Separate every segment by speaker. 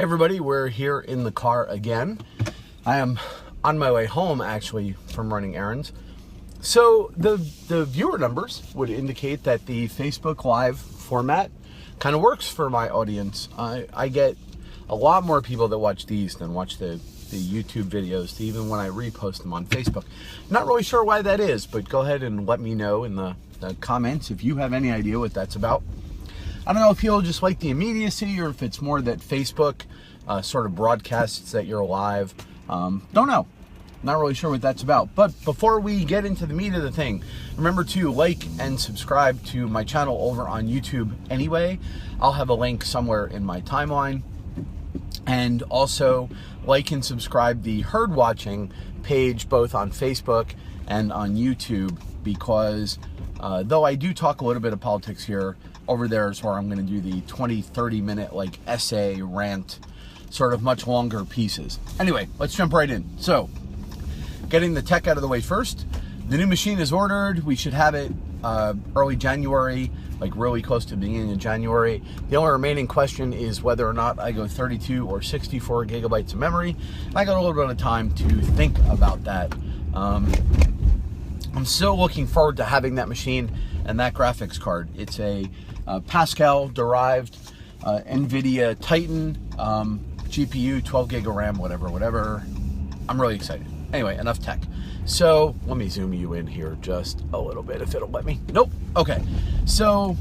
Speaker 1: Hey everybody, we're here in the car again. I am on my way home actually from running errands. So the viewer numbers would indicate that the Facebook Live format kind of works for my audience. I get a lot more people that watch these than watch the YouTube videos, even when I repost them on Facebook. Not really sure why that is, but go ahead and let me know in the comments if you have any idea what that's about. I don't know if people just like the immediacy or if it's more that Facebook sort of broadcasts that you're live. Don't know. Not really sure what that's about. But before we get into the meat of the thing, remember to like and subscribe to my channel over on YouTube anyway. I'll have a link somewhere in my timeline. And also like and subscribe the Herd Watching page both on Facebook and on YouTube, because though I do talk a little bit of politics here, over there is where I'm going to do the 20-30 minute like essay rant, sort of much longer pieces. Anyway, let's jump right in. So, getting the tech out of the way first. The new machine is ordered. We should have it early January, like really close to the beginning of January. The only remaining question is whether or not I go 32 or 64 gigabytes of memory. I got a little bit of time to think about that. I'm still looking forward to having that machine and that graphics card. It's a Pascal derived NVIDIA Titan GPU, 12 gig of RAM, whatever. I'm really excited. Anyway, enough tech. So let me zoom you in here just a little bit if it'll let me. Nope. Okay. So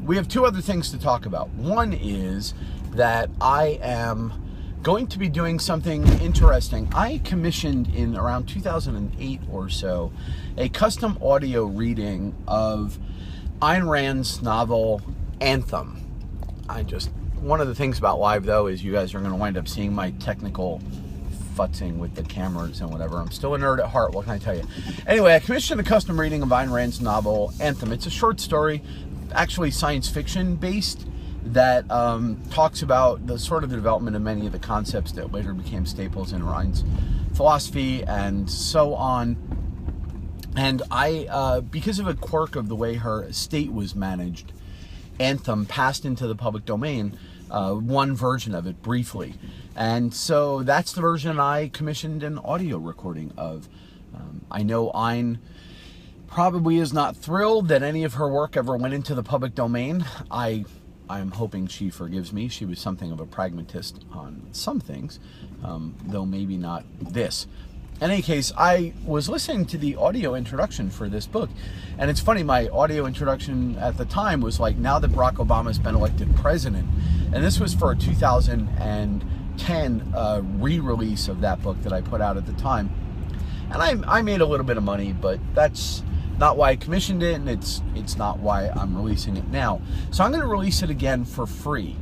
Speaker 1: we have two other things to talk about. One is that I am going to be doing something interesting. I commissioned in around 2008 or so a custom audio reading of Ayn Rand's novel Anthem. One of the things about live though is you guys are going to wind up seeing my technical futzing with the cameras and whatever. I'm still a nerd at heart, what can I tell you? Anyway, I commissioned a custom reading of Ayn Rand's novel Anthem. It's a short story, actually science fiction based, that talks about the sort of the development of many of the concepts that later became staples in Rand's philosophy and so on. And I, because of a quirk of the way her estate was managed, Anthem passed into the public domain, one version of it briefly. And so that's the version I commissioned an audio recording of. I know Ayn probably is not thrilled that any of her work ever went into the public domain. I'm hoping she forgives me. She was something of a pragmatist on some things, though maybe not this. In any case, I was listening to the audio introduction for this book, and it's funny, my audio introduction at the time was like, now that Barack Obama's been elected president, and this was for a 2010 re-release of that book that I put out at the time. And I made a little bit of money, but that's not why I commissioned it, and it's not why I'm releasing it now. So I'm going to release it again for free.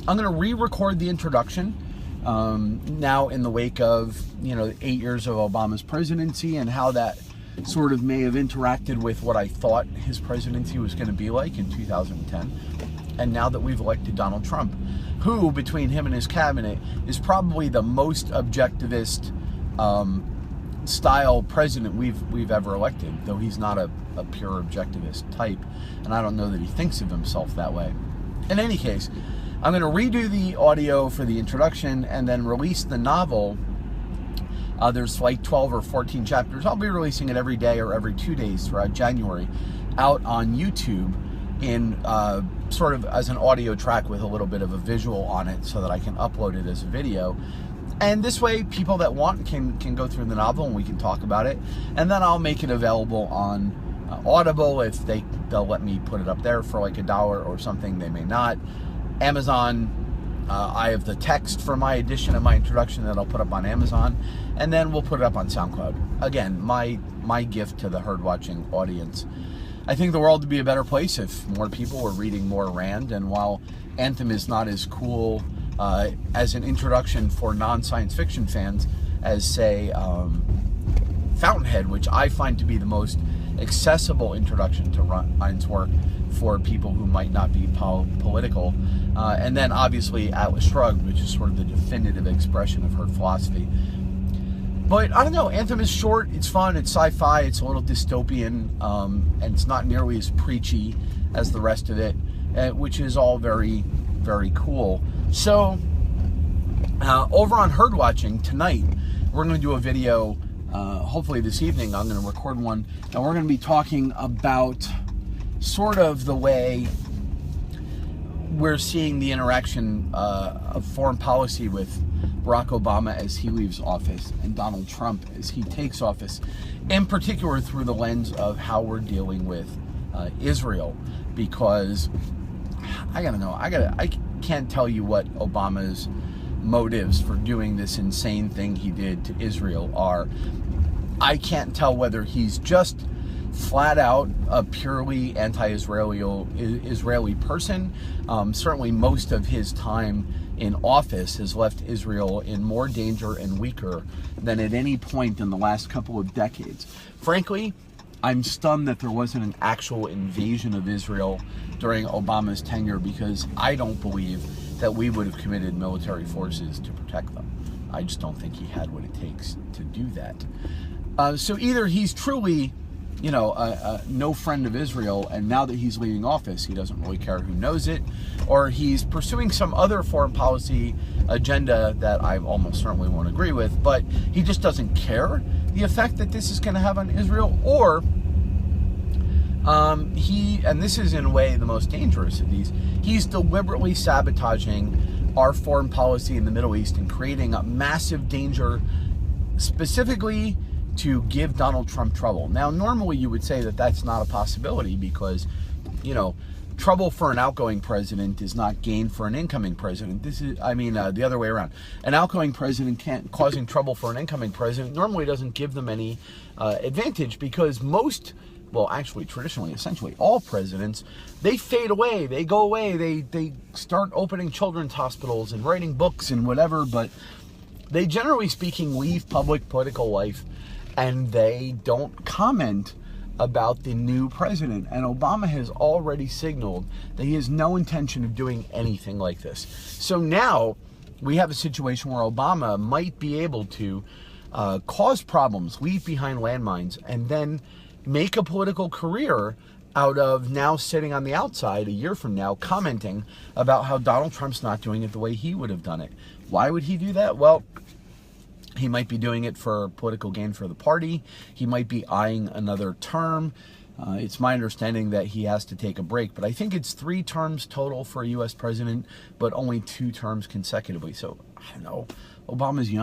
Speaker 1: I'm going to re-record the introduction now in the wake of 8 years of Obama's presidency and how that sort of may have interacted with what I thought his presidency was going to be like in 2010. And now that we've elected Donald Trump, who between him and his cabinet is probably the most objectivist style president we've ever elected, though he's not a pure objectivist type, and I don't know that he thinks of himself that way. In any case, I'm going to redo the audio for the introduction and then release the novel. There's like 12 or 14 chapters. I'll be releasing it every day or every 2 days throughout January out on YouTube in sort of as an audio track with a little bit of a visual on it so that I can upload it as a video. And this way, people that want can go through the novel and we can talk about it. And then I'll make it available on Audible if they'll let me put it up there for like $1 or something. They may not. Amazon, I have the text for my edition of my introduction that I'll put up on Amazon, and then we'll put it up on SoundCloud. Again, my gift to the Herd Watching audience. I think the world would be a better place if more people were reading more Rand, and while Anthem is not as cool as an introduction for non-science fiction fans as, say, Fountainhead, which I find to be the most accessible introduction to Rand's work for people who might not be political. And then obviously Atlas Shrugged, which is sort of the definitive expression of her philosophy. But I don't know, Anthem is short, it's fun, it's sci-fi, it's a little dystopian, and it's not nearly as preachy as the rest of it, which is all very, very cool. So Over on Herd Watching tonight, we're going to do a video, hopefully this evening. I'm going to record one, and we're going to be talking about sort of the way we're seeing the interaction of foreign policy with Barack Obama as he leaves office and Donald Trump as he takes office, in particular through the lens of how we're dealing with Israel. Because I gotta know, I can't tell you what Obama's motives for doing this insane thing he did to Israel are. I can't tell whether he's just flat out a purely anti-Israeli person. Certainly most of his time in office has left Israel in more danger and weaker than at any point in the last couple of decades. Frankly, I'm stunned that there wasn't an actual invasion of Israel during Obama's tenure, because I don't believe that we would have committed military forces to protect them. I just don't think he had what it takes to do that. So either he's truly, no friend of Israel, and now that he's leaving office, he doesn't really care who knows it, or he's pursuing some other foreign policy agenda that I almost certainly won't agree with, but he just doesn't care the effect that this is going to have on Israel, or and this is in a way the most dangerous of these, he's deliberately sabotaging our foreign policy in the Middle East and creating a massive danger specifically to give Donald Trump trouble. Now, normally you would say that that's not a possibility because, trouble for an outgoing president is not gain for an incoming president. The other way around. An outgoing president causing trouble for an incoming president normally doesn't give them any advantage, because traditionally, essentially all presidents, they fade away, they go away, they start opening children's hospitals and writing books and whatever, but they, generally speaking, leave public political life and they don't comment about the new president. And Obama has already signaled that he has no intention of doing anything like this. So now we have a situation where Obama might be able to cause problems, leave behind landmines, and then make a political career out of now sitting on the outside a year from now commenting about how Donald Trump's not doing it the way he would have done it. Why would he do that? Well, he might be doing it for political gain for the party. He might be eyeing another term. It's my understanding that he has to take a break, but I think it's 3 terms total for a U.S. president, but only 2 terms consecutively. So, I don't know. Obama's young.